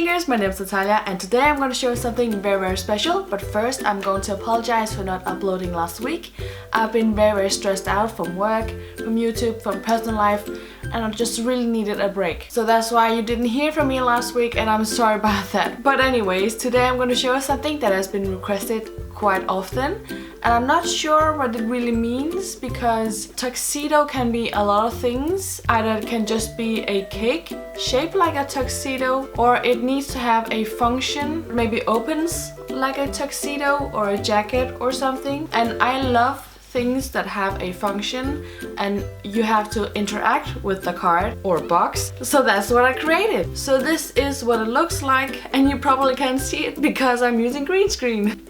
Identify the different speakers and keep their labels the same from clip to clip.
Speaker 1: singers, my name is Natalia and today I'm going to show you something very special. But first I'm going to apologize for not uploading last week. I've been very stressed out from work, from YouTube, from personal life, and I just really needed a break. So that's why you didn't hear from me last week and I'm sorry about that. But anyways, today I'm going to show you something that has been requested quite often. And I'm not sure what it really means because tuxedo can be a lot of things. Either it can just be a cake shaped like a tuxedo, or it needs to have a function, maybe opens like a tuxedo or a jacket or something. And I love things that have a function and you have to interact with the card or box. So that's what I created. So this is what it looks like, and you probably can't see it because I'm using green screen.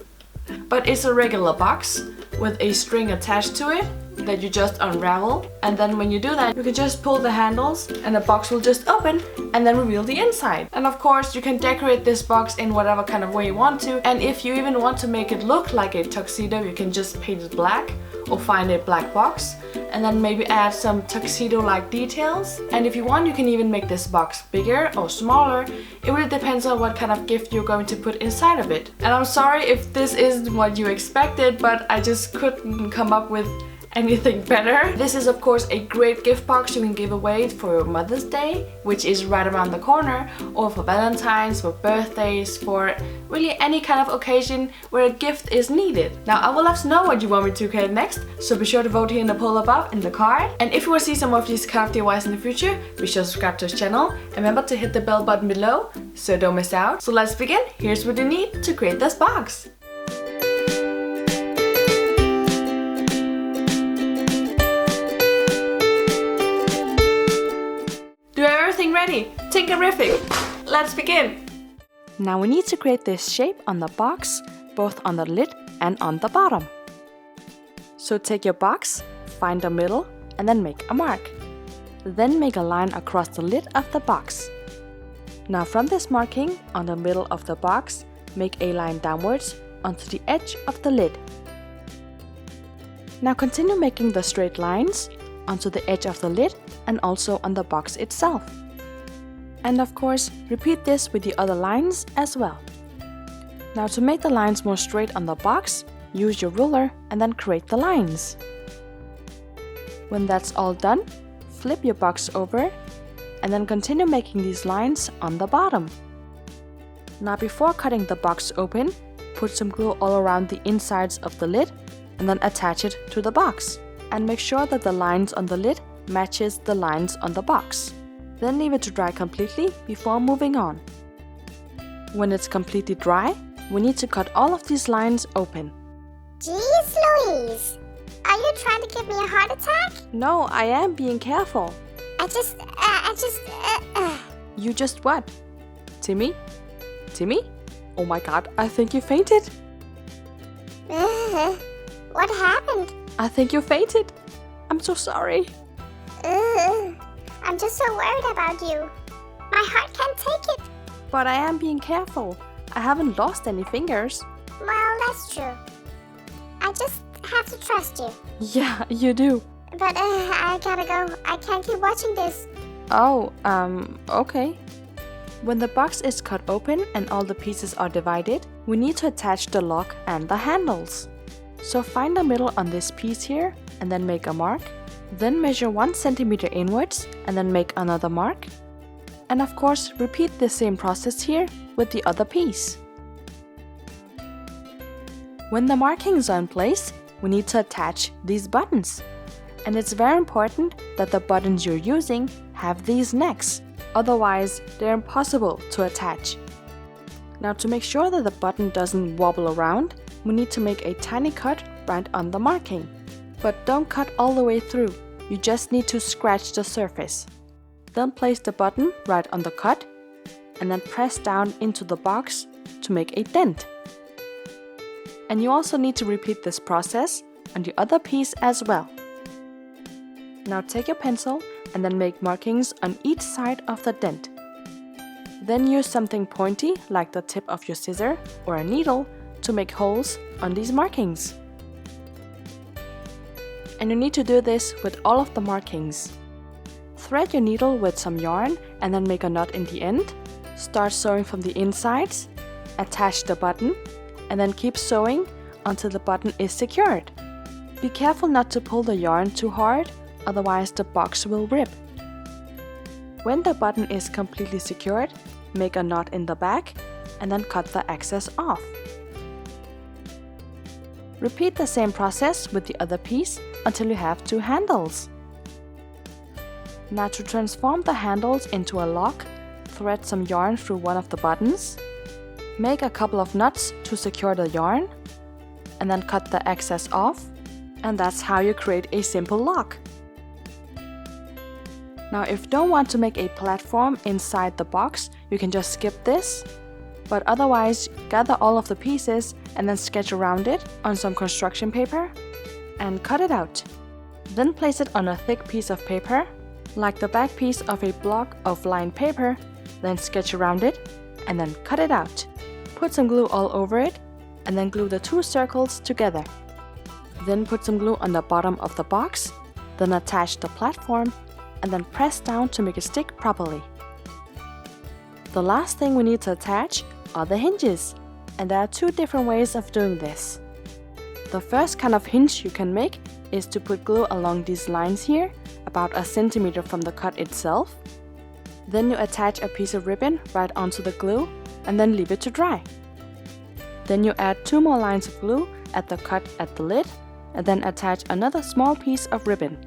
Speaker 1: But it's a regular box with a string attached to it that you just unravel, and then when you do that you can just pull the handles and the box will just open and then reveal the inside. And of course you can decorate this box in whatever kind of way you want to, and if you even want to make it look like a tuxedo you can just paint it black or find a black box and then maybe add some tuxedo-like details. And if you want you can even make this box bigger or smaller. It really depends on what kind of gift you're going to put inside of it. And I'm sorry if this isn't what you expected, but I just couldn't come up with anything better. This is of course a great gift box you can give away for your Mother's Day, which is right around the corner, or for Valentine's, for birthdays, for really any kind of occasion where a gift is needed. Now I will love to know what you want me to create next, so be sure to vote here in the poll above in the card. And if you want to see some of these craft DIYs in the future, be sure to subscribe to this channel and remember to hit the bell button below so don't miss out. So let's begin. Here's what you need to create this box. Ready? Tinkerific! Let's begin! Now we need to create this shape on the box, both on the lid and on the bottom. So take your box, find the middle, and then make a mark. Then make a line across the lid of the box. Now from this marking on the middle of the box, make a line downwards onto the edge of the lid. Now continue making the straight lines onto the edge of the lid and also on the box itself. And of course, repeat this with the other lines as well. Now to make the lines more straight on the box, use your ruler and then create the lines. When that's all done, flip your box over and then continue making these lines on the bottom. Now before cutting the box open, put some glue all around the insides of the lid and then attach it to the box. And make sure that the lines on the lid matches the lines on the box. Then leave it to dry completely before moving on. When it's completely dry, we need to cut all of these lines open.
Speaker 2: Jeez Louise! Are you trying to give me a heart attack?
Speaker 1: No, I am being careful. You just what? Timmy? Timmy? Oh my god, I think you fainted.
Speaker 2: What happened?
Speaker 1: I think you fainted. I'm so sorry.
Speaker 2: I'm just so worried about you. My heart can't take it.
Speaker 1: But I am being careful. I haven't lost any fingers.
Speaker 2: Well, that's true. I just have to trust you.
Speaker 1: Yeah, you do.
Speaker 2: But I gotta go. I can't keep watching this.
Speaker 1: Oh, okay. When the box is cut open and all the pieces are divided, we need to attach the lock and the handles. So find the middle on this piece here and then make a mark. Then measure 1 centimeter inwards and then make another mark. And of course, repeat the same process here with the other piece. When the markings are in place, we need to attach these buttons. And it's very important that the buttons you're using have these necks. Otherwise, they're impossible to attach. Now to make sure that the button doesn't wobble around, we need to make a tiny cut right on the marking. But don't cut all the way through, you just need to scratch the surface. Then place the button right on the cut and then press down into the box to make a dent. And you also need to repeat this process on the other piece as well. Now take your pencil and then make markings on each side of the dent. Then use something pointy like the tip of your scissor or a needle to make holes on these markings. And you need to do this with all of the markings. Thread your needle with some yarn and then make a knot in the end Start sewing from the insides, attach the button, and then keep sewing until the button is secured. Be careful not to pull the yarn too hard, otherwise the box will rip. When the button is completely secured, make a knot in the back and then cut the excess off. Repeat the same process with the other piece until you have 2 handles. Now to transform the handles into a lock, thread some yarn through one of the buttons, make a couple of knots to secure the yarn, and then cut the excess off, and that's how you create a simple lock. Now if you don't want to make a platform inside the box, you can just skip this, but otherwise gather all of the pieces and then sketch around it on some construction paper and cut it out. Then place it on a thick piece of paper, like the back piece of a block of lined paper, then sketch around it and then cut it out. Put some glue all over it and then glue the 2 circles together. Then put some glue on the bottom of the box, then attach the platform and then press down to make it stick properly. The last thing we need to attach are the hinges, and there are 2 different ways of doing this. The first kind of hinge you can make is to put glue along these lines here, about 1 centimeter from the cut itself. Then you attach a piece of ribbon right onto the glue and then leave it to dry. Then you add 2 more lines of glue at the cut at the lid and then attach another small piece of ribbon.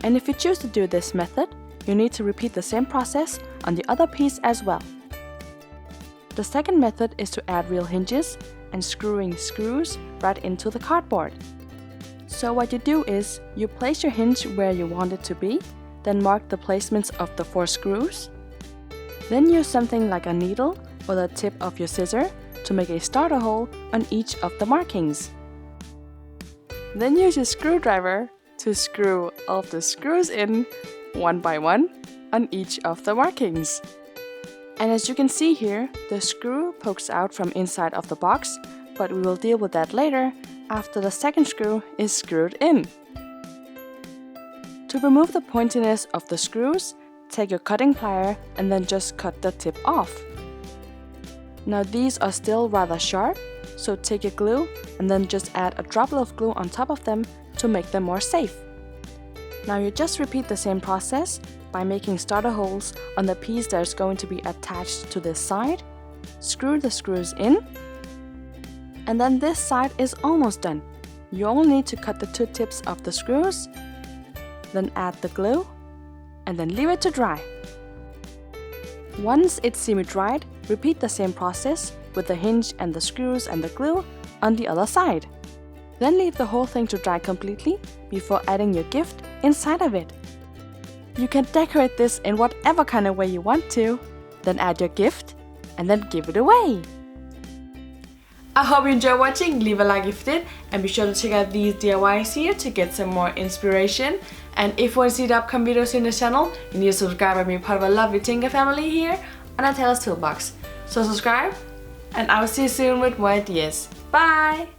Speaker 1: And if you choose to do this method, you need to repeat the same process on the other piece as well. The second method is to add real hinges and screwing screws right into the cardboard. So what you do is, you place your hinge where you want it to be, then mark the placements of the 4 screws. Then use something like a needle or the tip of your scissor to make a starter hole on each of the markings. Then use your screwdriver to screw all of the screws in, one by one, on each of the markings. And as you can see here, the screw pokes out from inside of the box, but we will deal with that later after the second screw is screwed in. To remove the pointiness of the screws, take your cutting plier and then just cut the tip off. Now these are still rather sharp, so take your glue and then just add a droplet of glue on top of them to make them more safe. Now you just repeat the same process by making starter holes on the piece that is going to be attached to this side, screw the screws in, and then this side is almost done. You only need to cut the 2 tips of the screws, then add the glue, and then leave it to dry. Once it's semi-dried, repeat the same process with the hinge and the screws and the glue on the other side. Then leave the whole thing to dry completely before adding your gift inside of it. You can decorate this in whatever kind of way you want to, then add your gift and then give it away. I hope you enjoyed watching. Leave a like if you did, and be sure to check out these DIYs here to get some more inspiration. And if you want to see the upcoming videos in the channel, you need to subscribe and be part of a lovely Tinker family here on Natalia's Toolbox. So subscribe, and I will see you soon with more ideas. Bye!